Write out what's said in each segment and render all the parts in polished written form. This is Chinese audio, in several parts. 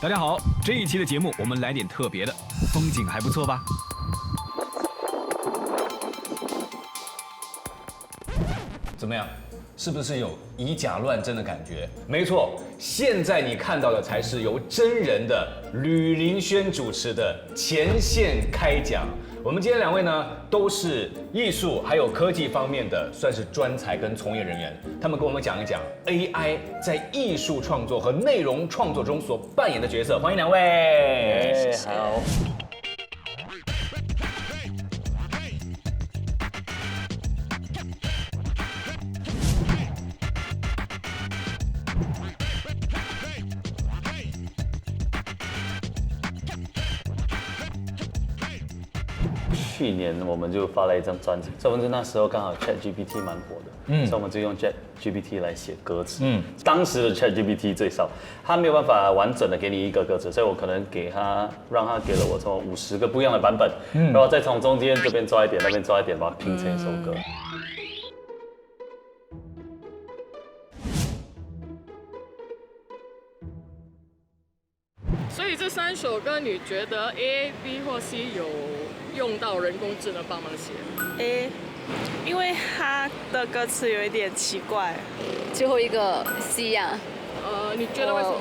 大家好，这一期的节目我们来点特别的，风景还不错吧？怎么样？是不是有以假乱真的感觉？没错，现在你看到的才是由真人的吕林轩主持的前线开讲。我们今天两位呢，都是艺术还有科技方面的，算是专才跟从业人员。他们跟我们讲一讲 AI 在艺术创作和内容创作中所扮演的角色。欢迎两位。好。去年我们就发了一张专辑，所以我们那时候刚好 ChatGPT 蛮火的，所以我们就用 ChatGPT 来写歌词。当时的 ChatGPT 最少，它没有办法完整的给你一个歌词，所以我可能让它给了我从50个不一样的版本，然后再从中间这边抓一点，那边抓一点，把它拼成一首歌。所以这3首歌，你觉得 A、B 或 C 有用到人工智能帮忙写 A， 因为它的歌词有一点奇怪。最后一个 C 呀、你觉得为什么？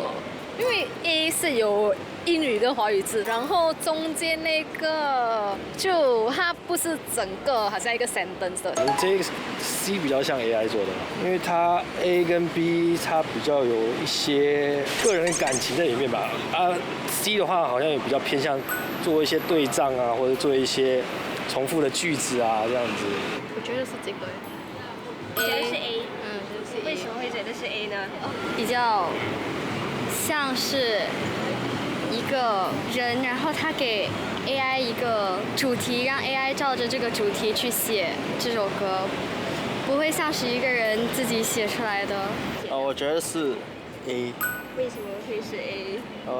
因为 A 是有英语跟华语字，然后中间那个就它不是整个好像一个 sentence 的。这个 C 比较像 AI 做的，因为它 A 跟 B 它比较有一些个人的感情在里面吧。C 的话好像也比较偏向做一些对仗啊，或者做一些重复的句子啊这样子。我觉得是这个。我觉得是 A， 为什么会觉得是 A 呢？比较像是一个人，然后他给 AI 一个主题，让 AI 照着这个主题去写这首歌，不会像是一个人自己写出来的。我觉得是 A。为什么会是 A？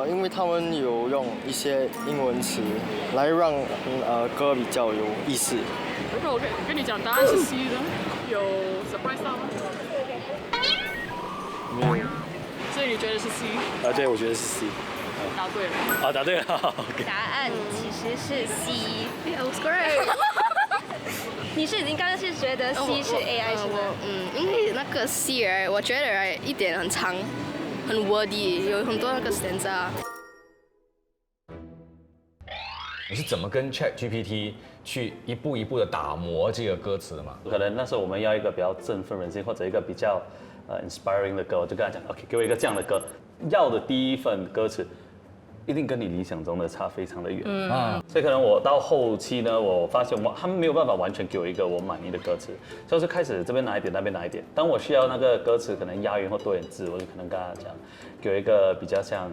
因为他们有用一些英文词来让歌比较有意思。如果我跟你讲答案是 C 的，有 surprise 到吗？没有。所以你觉得是 C？对，我觉得是 C。答对了。答对了。答案其实是 C。That was great。你是已经刚刚是觉得 C 是 AI 是吗？因为那个 C 我觉得一点很长，很 wordy， 有很多那个 stanza。你是怎么跟 ChatGPT 去一步一步的打磨这个歌词的嘛？可能那时候我们要一个比较振奋人心或者一个比较inspiring 的歌，我就跟他讲 ，OK， 给我一个这样的歌。要的第一份歌词一定跟你理想中的差非常的远。所以可能我到后期呢，我发现他们没有办法完全给我一个我满意的歌词，所以就开始这边拿一点，那边拿一点。当我需要那个歌词可能押韵或多点字，我就可能跟他讲，给我一个比较像。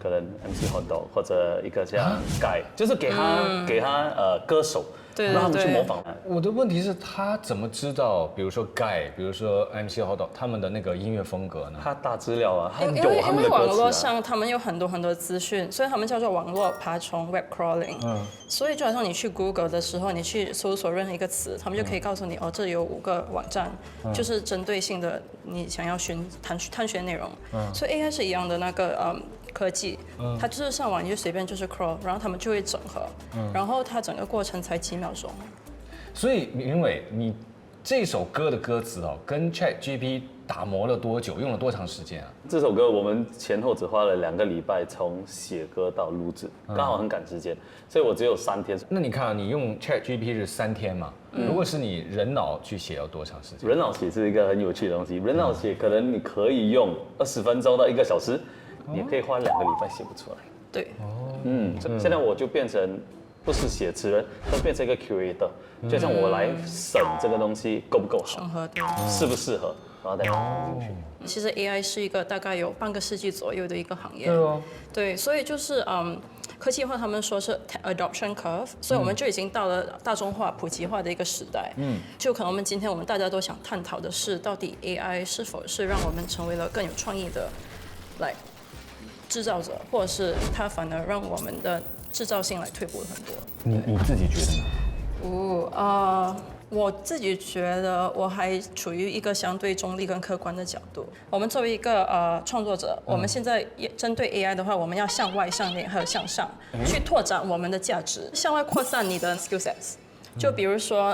可能 MC Hotdog 或者一个像 Guy， 就是给他歌手，让他们去模仿。我的问题是，他怎么知道，比如说 Guy， 比如说 MC Hotdog 他们的那个音乐风格呢？他大资料啊，他有他们的歌词啊。因为网络上他们有很多资讯，所以他们叫做网络爬虫 （web crawling）。所以就好像你去 Google 的时候，你去搜索任何一个词，他们就可以告诉你，这里有5个网站，就是针对性的你想要探寻内容。所以 AI 是一样的那个科技，它就是上网你就随便就是 crawl， 然后他们就会整合，然后它整个过程才几秒钟。所以云伟，你这首歌的歌词跟 ChatGPT 打磨了多久？用了多长时间啊？这首歌我们前后只花了2个礼拜，从写歌到录制，刚好很赶时间，所以我只有3天。那你看啊，你用 ChatGPT 是3天嘛？如果是你人脑去写要多长时间？人脑写是一个很有趣的东西，人脑写可能你可以用20分钟到1个小时。你也可以花2个礼拜写不出来。对。现在我就变成不是写词人，它变成一个 curator， 就像我来审这个东西够不够好，审核对，适不适合，然后再放进去。其实 AI 是一个大概有半个世纪左右的一个行业。对哦。对，所以就是科技化他们说是 adoption curve， 所以我们就已经到了大众化、普及化的一个时代。就可能今天我们大家都想探讨的是，到底 AI 是否是让我们成为了更有创意的，制造者，或者是它反而让我们的制造性来退步很多。你自己觉得呢？我自己觉得我还处于一个相对中立跟客观的角度。我们作为一个创作者，我们现在也针对 AI 的话，我们要向外、向内还有向上去拓展我们的价值，向外扩散你的 skill sets。就比如说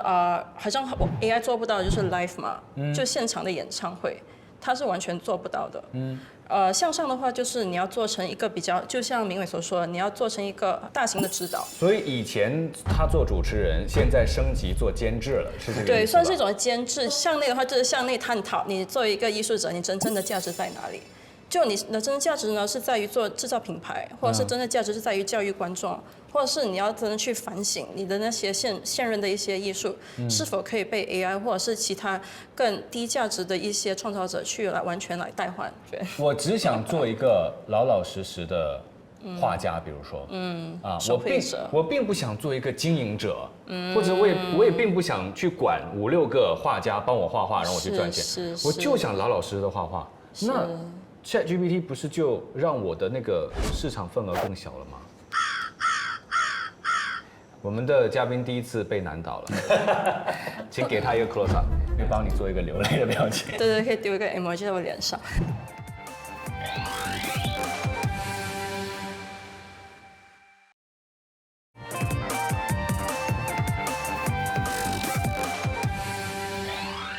好像我 AI 做不到的就是 live 嘛，就现场的演唱会，它是完全做不到的。向上的话，就是你要做成一个比较，就像明伟所说的，你要做成一个大型的指导。所以以前他做主持人，现在升级做监制了，是这个意思吧？对，算是一种监制。向内的话，就是向内探讨，你作为一个艺术者，你真正的价值在哪里？就你的真正价值呢，是在于制造品牌，或者是真正价值是在于教育观众，或者是你要真的去反省你的那些现任的一些艺术，是否可以被 AI 或者是其他更低价值的一些创造者去完全来代换。我只想做一个老老实实的画家，比如说，我并不想做一个经营者，或者我也并不想去管5、6个画家帮我画画，让我去赚钱，我就想老老实实的画画。那ChatGPT 不是就让我的那个市场份额更小了吗？我们的嘉宾第一次被难倒了，请给他一个 close up， 会帮你做一个流泪的表情。对，可以丢一个 emoji 在我脸上。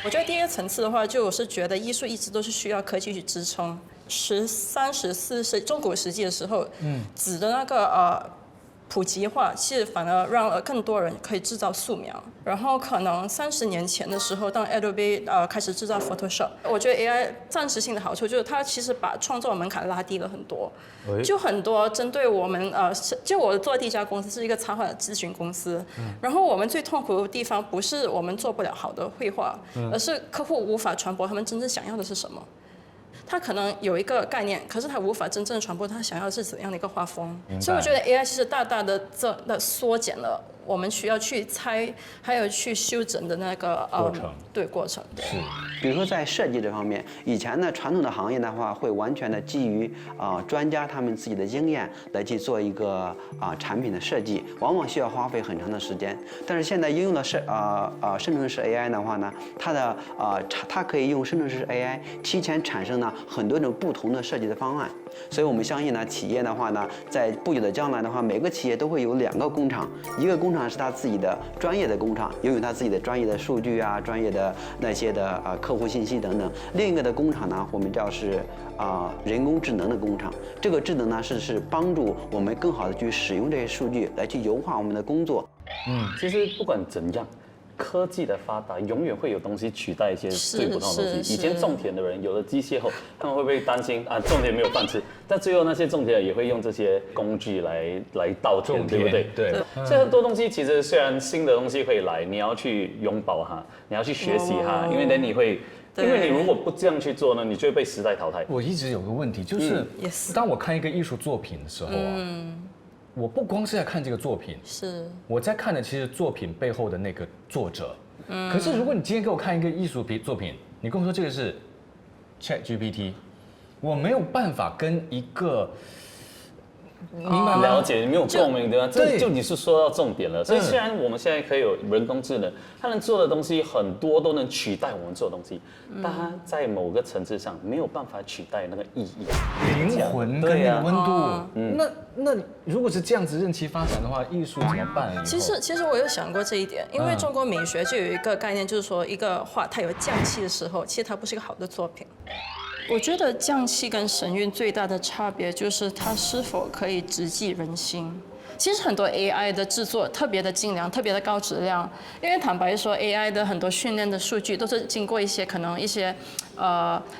我觉得第一个层次的话，就我是觉得艺术一直都是需要科技去支撑。13、14世中古世纪的时候，纸的那个普及化，其实反而让更多人可以制造素描。然后可能30年前的时候，当 Adobe 开始制造 Photoshop， 我觉得 AI 暂时性的好处就是它其实把创作门槛拉低了很多。就很多针对我们就我做的第一家公司是一个插画咨询公司，然后我们最痛苦的地方不是我们做不了好的绘画，而是客户无法传播他们真正想要的是什么。他可能有一个概念，可是他无法真正传播他想要的是怎样的一个画风。所以我觉得 AI 其实大大的缩减了我们需要去猜还有去修整的那个过程。是，比如说在设计这方面，以前呢传统的行业的话，会完全的基于专家他们自己的经验来去做一个产品的设计，往往需要花费很长的时间。但是现在应用的生成式 AI 的话呢，它可以用生成式 AI 提前产生呢很多种不同的设计的方案。所以我们相信呢，企业的话呢，在不久的将来的话，每个企业都会有2个工厂，一个工厂是他自己的专业的工厂，拥有他自己的专业的数据啊、专业的那些的客户信息等等；另一个的工厂呢，我们叫是人工智能的工厂。这个智能呢是帮助我们更好的去使用这些数据来去优化我们的工作。其实不管怎样，科技的发达永远会有东西取代一些最普通的东西。以前种田的人有了机械后，他们会不会担心种田没有饭吃？但最后那些种田也会用这些工具来稻田，对不对？对。所以很多东西其实虽然新的东西会来，你要去拥抱它，你要去学习它，因为呢你会。因为你如果不这样去做呢，你就会被时代淘汰。我一直有个问题，就是当我看一个艺术作品的时候我不光是在看这个作品，我在看的其实作品背后的那个作者。可是如果你今天给我看一个艺术作品，你跟我说这个是 ChatGPT， 我没有办法跟一个明白吗？了解，你没有共鸣对吧？这就你是说到重点了。所以虽然我们现在可以有人工智能，它能做的东西很多都能取代我们做的东西，但它在某个层次上没有办法取代那个意义、灵魂跟那个温度。那如果是这样子任其发展的话，艺术怎么办？其实我有想过这一点，因为中国美学就有一个概念，就是说一个画它有匠气的时候，其实它不是一个好的作品。我觉得匠气跟神韵最大的差别就是它是否可以直击人心。其实很多 AI 的制作特别的精良，特别的高质量，因为坦白说 AI 的很多训练的数据都是经过一些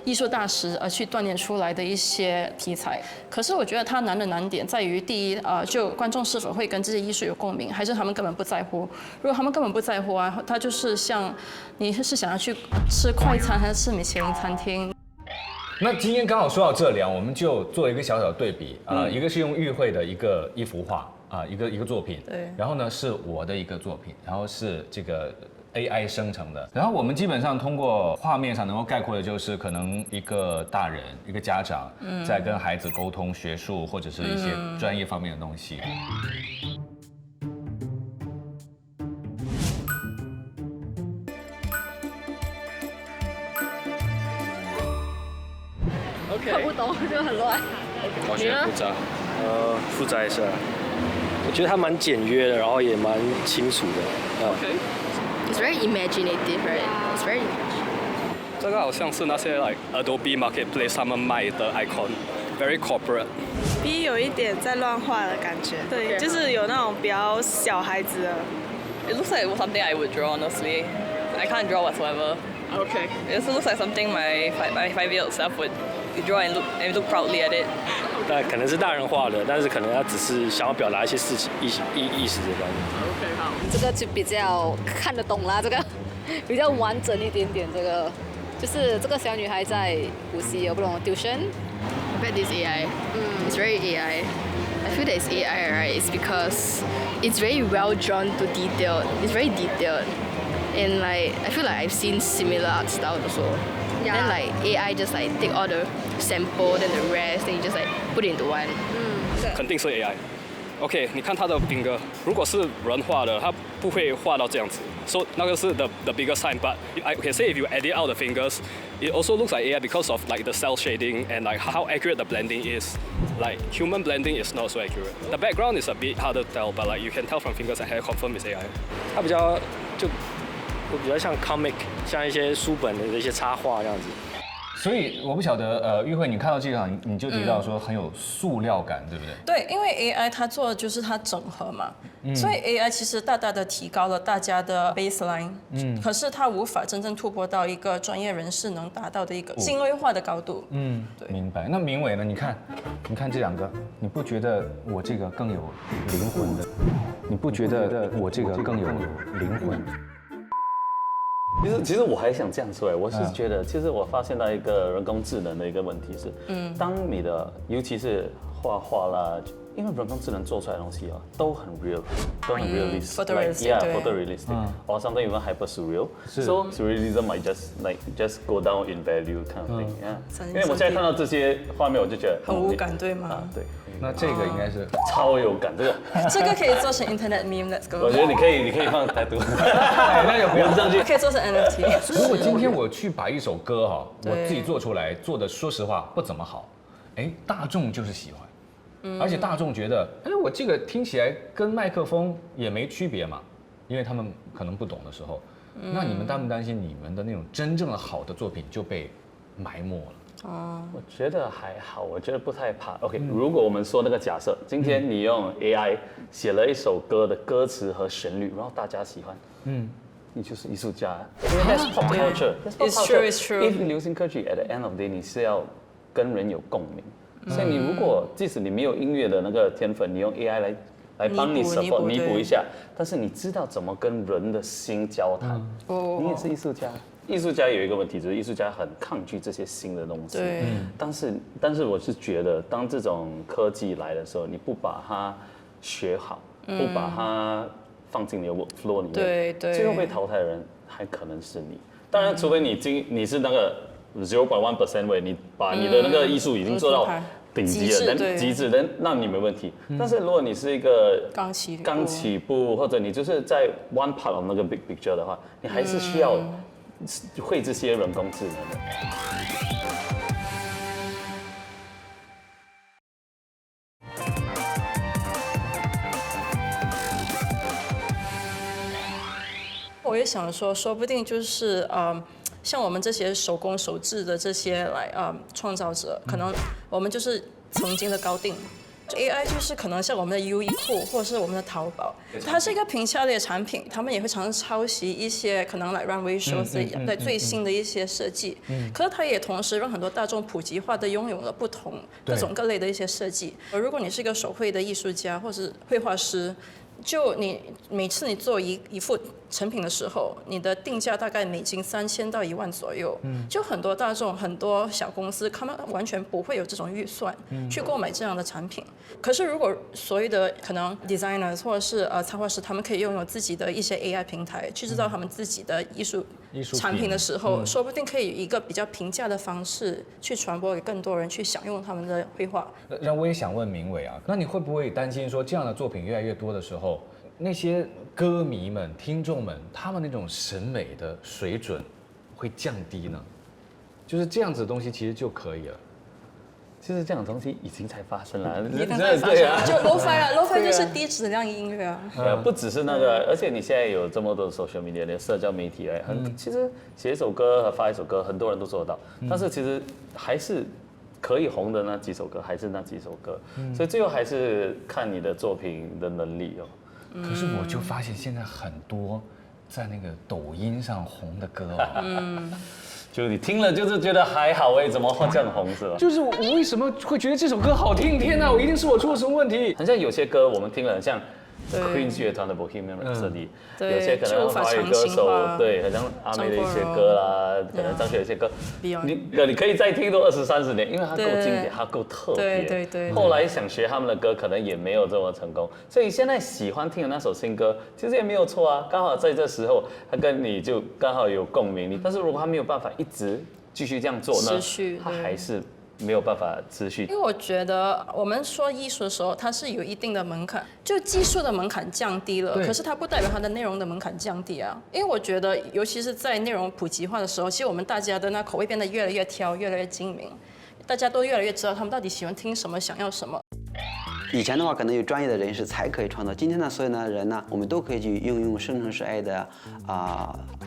艺术大师去锻炼出来的一些题材。可是我觉得它难的难点在于，第一就观众是否会跟这些艺术有共鸣，还是他们根本不在乎。如果他们根本不在乎它就是像你是想要去吃快餐还是吃米其林餐厅。那今天刚好说到这里我们就做一个小小的对比一个是用玉慧的一幅画一个作品，对，然后呢是我的一个作品，然后是这个 AI 生成的，然后我们基本上通过画面上能够概括的就是可能一个大人一个家长在跟孩子沟通学术或者是一些专业方面的东西。看不懂就很乱。我觉得复杂，复杂一下。我觉得它蛮简约的，然后也蛮清楚的。It's very imaginative, right? It's very. 这个好像是那些 like Adobe Marketplace 他们卖的 icon，very corporate。B 有一点在乱画的感觉，对，就是有那种比较小孩子的。It looks like something I would draw, honestly. I can't draw whatsoever. Okay. It also looks like something my 5-year-old self would draw and look proudly at it. 但可能是大人画的，但是可能他只是想要表达一些事情意思这方面。OK， 好。这个就比较看得懂啦，这个比较完整一点点。这个就是这个小女孩在补习，我不懂 tuition。I bet this AI. It's very AI. I feel that it's AI, right? It's because it's very well drawn to detail. It's very detailed, and like I feel like I've seen similar art style also. Then like AI just like take all the sample, then the rest, then you just like put it into one. 肯定是 AI。OK， 你看他的 finger， 如果是人画的，他不会画到这样子。So 那个是 the bigger sign. But I can say if you edit out the fingers, it also looks like AI because of like the cell shading and like how accurate the blending is. Like human blending is not so accurate. The background is a bit harder to tell, but like you can tell from fingers and hair confirm is AI. 它比较像 comic， 像一些书本的一些插画这样子。所以我不晓得，玉慧，你看到这个，你就提到说很有塑料感，对不对？对，因为 AI 它做的就是它整合嘛，所以 AI 其实大大的提高了大家的 baseline，可是它无法真正突破到一个专业人士能达到的一个精微化的高度。对，明白。那明伟呢？你看这两个，你不觉得我这个更有灵魂的？你不觉得我这个更有灵魂？其实我还想这样说，我是觉得，其实我发现到一个人工智能的一个问题是，当你的尤其是画画啦，因为人工智能做出来的东西都很 real， 都很 realistic，photorealistic， or something even hyper surreal。So surrealism might just go down in value kind of thing。因为我现在看到这些画面，我就觉得很无感，对吗？对。那这个应该是超有感，这个可以做成 internet meme，let's go。我觉得你可以放台独，那有文上去，可以做成 NFT。如果今天我去把一首歌我自己做出来，做的说实话不怎么好，大众就是喜欢，而且大众觉得，我这个听起来跟麦克风也没区别嘛，因为他们可能不懂的时候，那你们担不担心你们的那种真正的好的作品就被埋没了？我觉得还好，我觉得不太怕。OK，如果我们说那个假设，今天你用 AI 写了一首歌的歌词和旋律，然后大家喜欢，你就是艺术家。因为 that's pop culture. It's true, it's true. 因为流行歌曲 at the end of the day 你是要跟人有共鸣，所以你如果即使你没有音乐的那个天分，你用 AI 来帮你 support 弥补一下，但是你知道怎么跟人的心交谈，你也是艺术家。艺术家有一个问题，就是艺术家很抗拒这些新的东西。对。但是我是觉得，当这种科技来的时候，你不把它学好，不把它放进你的 workflow 里面，最后被淘汰的人还可能是你。当然，除非你是那个 0.1% 位，你把你的那个艺术已经做到顶级了，极致的，那你没问题。但是如果你是一个刚起步，或者你就是在 one part of 那个 big picture 的话，你还是需要会这些人工智能的。我也想说，说不定就是像我们这些手工手制的这些创造者，可能我们就是曾经的高定。AI 就是可能像我们的优衣库或者是我们的淘宝，它是一个平价类的产品，他们也会常常抄袭一些可能runway shows 的最新的一些设计，可是它也同时让很多大众普及化的拥有了不同各种各类的一些设计。如果你是一个手绘的艺术家或是绘画师，就你每次你做一幅成品的时候，你的定价大概美金3000到1万左右，就很多大众很多小公司，他们完全不会有这种预算去购买这样的产品。可是如果所有的可能 designers 或者是插画师，他们可以拥有自己的一些 AI 平台，去制造他们自己的艺术产品的时候，说不定可以以一个比较平价的方式去传播给更多人去享用他们的绘画。那我也想问明伟啊，那你会不会担心说这样的作品越来越多的时候，那些歌迷们、听众们，他们那种审美的水准会降低呢？就是这样子的东西其实就可以了。其实这样的东西已经才发生了，已经在发生了，就 lo-fi 啊 ，lo-fi 就是低质量音乐啊。不只是那个，而且你现在有这么多的 social media， 连社交媒体其实写一首歌和发一首歌，很多人都做得到，但是其实还是可以红的那几首歌，还是那几首歌，所以最后还是看你的作品的能力哦。可是我就发现现在很多在那个抖音上红的歌就你听了就是觉得还好怎么会这样红是吧？就是我为什么会觉得这首歌好听？天哪，我一定是我出了什么问题？很像有些歌我们听了很像 Queen 乐团的 Bohemian Rhapsody， 有些可能华语歌手对，很像阿妹的一些歌啦，可能张学友一些歌，你可以再听多20、30年，因为它够经典，它够特别。对。后来想学他们的歌，可能也没有这么成功，所以现在喜欢听的那首新歌，其实也没有错啊，刚好在这时候，它跟你就刚好有共鸣。但是如果他没有办法一直继续这样做呢，他还是没有办法持续。因为我觉得我们说艺术的时候，它是有一定的门槛，就技术的门槛降低了，可是它不代表它的内容的门槛降低啊。因为我觉得，尤其是在内容普及化的时候，其实我们大家的那口味变得越来越挑，越来越精明，大家都越来越知道他们到底喜欢听什么，想要什么。以前的话，可能有专业的人士才可以创作。今天呢，所有的人呢，我们都可以去应用生成式 AI 的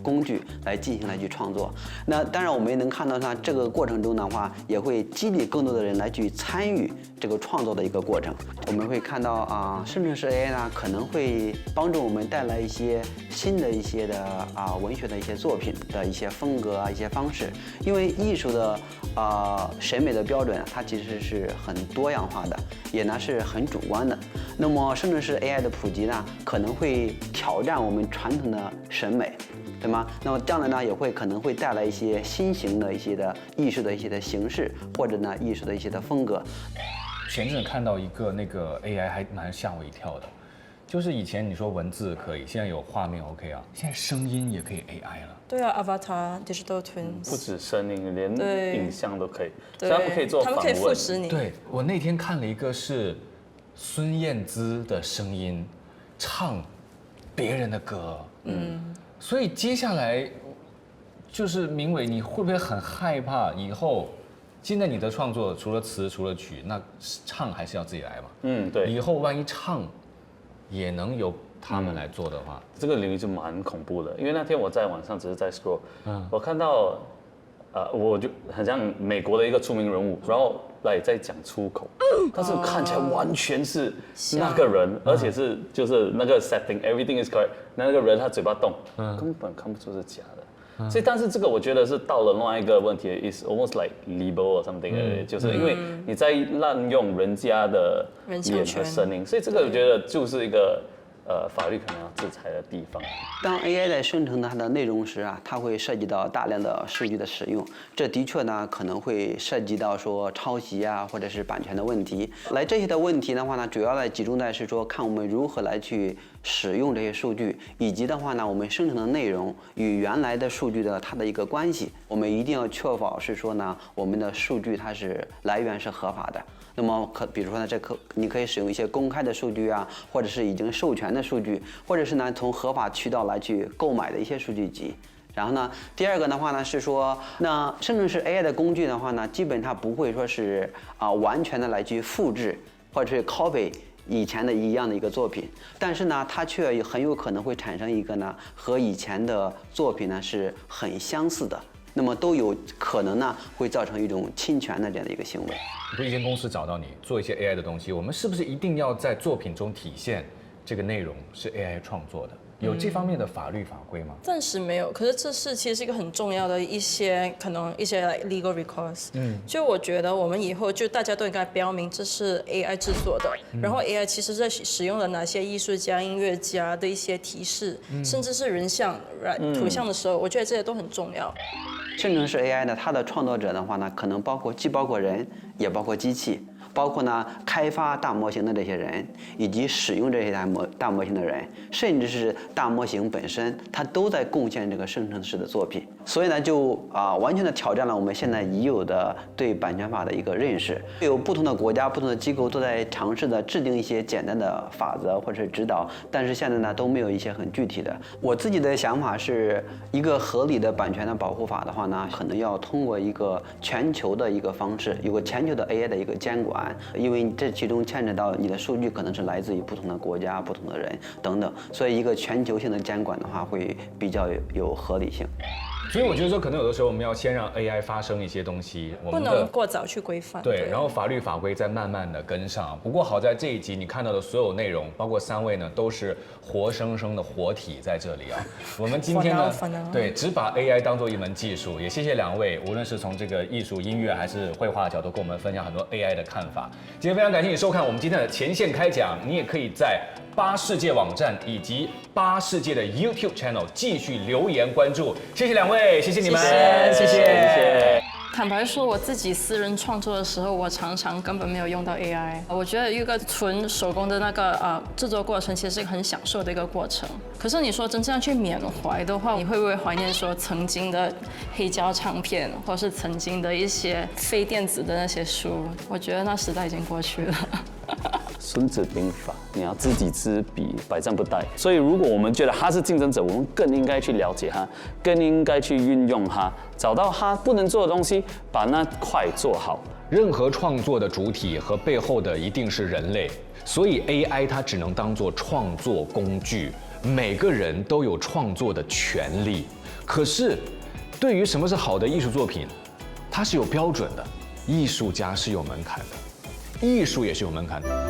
工具来去创作。那当然，我们也能看到呢，这个过程中的话，也会激励更多的人来去参与这个创作的一个过程。我们会看到生成式 AI 呢，可能会帮助我们带来一些新的一些的文学的一些作品的一些风格一些方式。因为艺术的审美的标准，它其实是很多样化的，也呢是很主观的。那么生成式 AI 的普及呢，可能会挑战我们传统的审美，对吗？那么将来呢，也会可能会带来一些新型的一些的艺术的一些的形式，或者呢艺术的一些的风格。前阵看到一个那个 AI 还蛮吓我一跳的，就是以前你说文字可以，现在有画面 OK 啊，现在声音也可以 AI 了。对啊 ，Avatar、Digital Twins， 不止声音，连影像都可以。对，他们可以做访问，他们可以复制你。对，我那天看了一个是孙燕姿的声音唱别人的歌，所以接下来就是明伟，你会不会很害怕以后？现在你的创作除了词除了曲，那唱还是要自己来嘛？对。以后万一唱也能由他们来做的话，这个领域就蛮恐怖的。因为那天我在网上只是在 scroll，我看到我就很像美国的一个出名人物，然后来在讲出口，但是看起来完全是那个人，而且是就是那个 setting，everything is correct， 那个人他嘴巴动，根本看不出是假的。所以，但是这个我觉得是到了另外一个问题 ，is almost like libel or something，就是因为你在滥用人家的脸和声音，所以这个我觉得就是一个法律可能要制裁的地方。当 AI 在生成它的内容时它会涉及到大量的数据的使用，这的确呢可能会涉及到说抄袭或者是版权的问题。这些的问题的话呢，主要集中在是说看我们如何来去使用这些数据，以及的话呢，我们生成的内容与原来的数据的它的一个关系，我们一定要确保是说呢，我们的数据它是来源是合法的。那么比如说呢，你可以使用一些公开的数据或者是已经授权的数据，或者是呢从合法渠道来去购买的一些数据集。然后呢，第二个的话呢是说，那生成式 AI 的工具的话呢，基本它不会说是完全的来去复制或者是 copy 以前的一样的一个作品，但是呢，它却很有可能会产生一个呢和以前的作品呢是很相似的。那么都有可能呢，会造成一种侵权的这样的一个行为。比如一间公司找到你做一些 AI 的东西，我们是不是一定要在作品中体现这个内容是 AI 创作的？有这方面的法律法规吗？暂时没有，可是这是其实是一个很重要的一些可能一些 legal recourse。就我觉得我们以后就大家都应该标明这是 AI 制作的，然后 AI 其实在使用了哪些艺术家、音乐家的一些提示，甚至是人像、图像的时候，我觉得这些都很重要。生成式 AI 呢，它的创作者的话呢，可能既包括人，也包括机器。包括呢开发大模型的这些人，以及使用这些大模型的人，甚至是大模型本身，它都在贡献这个生成式的作品。所以呢，就完全的挑战了我们现在已有的对版权法的一个认识。有不同的国家、不同的机构都在尝试的制定一些简单的法则或者是指导，但是现在呢都没有一些很具体的。我自己的想法是，一个合理的版权的保护法的话呢，可能要通过一个全球的一个方式，有个全球的 AI 的一个监管，因为这其中牵扯到你的数据可能是来自于不同的国家、不同的人等等，所以一个全球性的监管的话会比较有合理性。所以我觉得说，可能有的时候我们要先让 AI 发生一些东西，我们不能过早去规范。对，然后法律法规再慢慢的跟上。不过好在这一集你看到的所有内容，包括3位呢，都是活生生的活体在这里啊。我们今天呢，对，只把 AI 当做一门技术，也谢谢2位，无论是从这个艺术、音乐还是绘画的角度，跟我们分享很多 AI 的看法。今天非常感谢你收看我们今天的前线开讲，你也可以在8世界网站以及8世界的 YouTube channel 继续留言关注，谢谢2位，谢谢你们，谢谢。坦白说，我自己私人创作的时候，我常常根本没有用到 AI。我觉得一个纯手工的那个制作过程，其实是一个很享受的一个过程。可是你说真正要去缅怀的话，你会不会怀念说曾经的黑胶唱片，或是曾经的一些非电子的那些书？我觉得那时代已经过去了。孙子兵法，你要知己知彼，百战不殆。所以，如果我们觉得他是竞争者，我们更应该去了解他，更应该去运用他，找到他不能做的东西，把那块做好。任何创作的主体和背后的一定是人类，所以 AI 它只能当作创作工具，每个人都有创作的权利。可是，对于什么是好的艺术作品，它是有标准的，艺术家是有门槛的。艺术也是有门槛的。